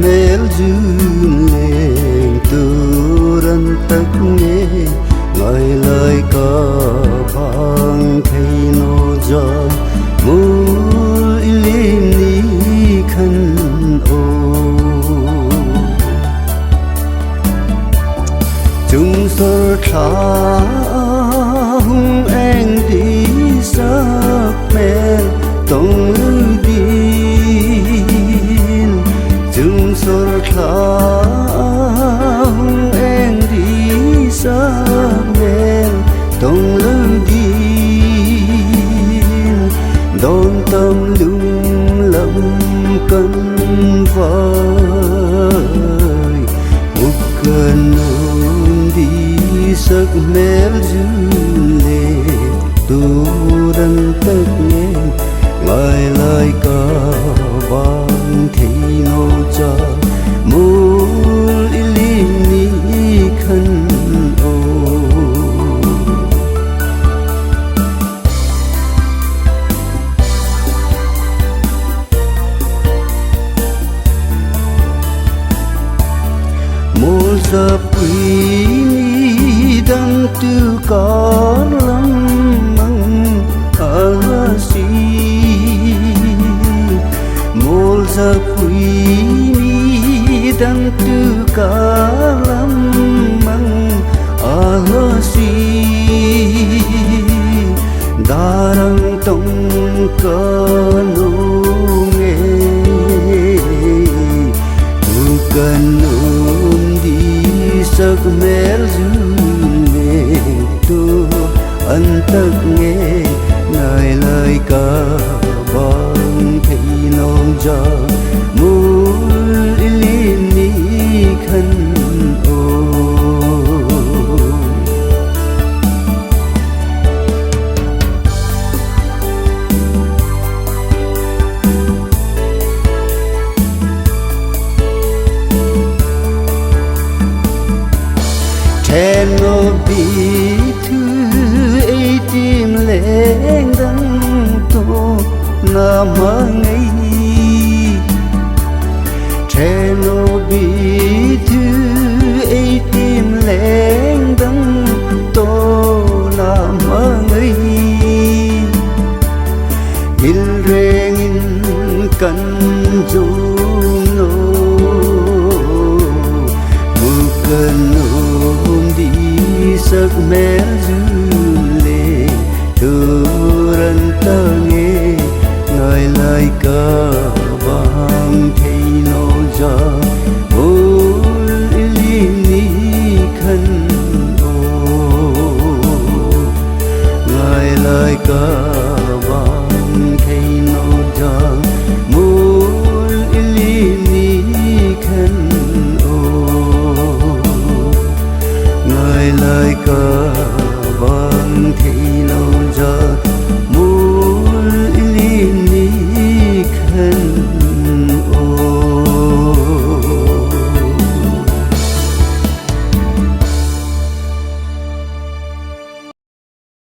mel duyên lên turan tắc nghe ngài lời ca phang thấy nó giang mul ilim ni khăn ô chúng sơ thả hung anh đi sắc mel tông lưu din chúng sơ thả hung anh đi sắc mel tông lưu din đón tâm lung lẫm cân vơi một cơn đi sắc mel duyên lệ tu đăng tất nghe ngài lời ca vang thì nô cha mul ilim ni khăn ô mul sập quỷ ni đăng tu con lắm sa quy ni đăng tu cả lắm măng a si darang tông ca nô nghe bukan đi sắc mel duyên nghe tu anh tất nghe ngài lời ca vang thấy non già mul ilim ni khăn ô thèm nó bị thư ấy tim lệ đắng tô na mangai Cheno bi thư ấy tim leng đắng tô na mangai hil rengin kan dung no bukan di sắc mel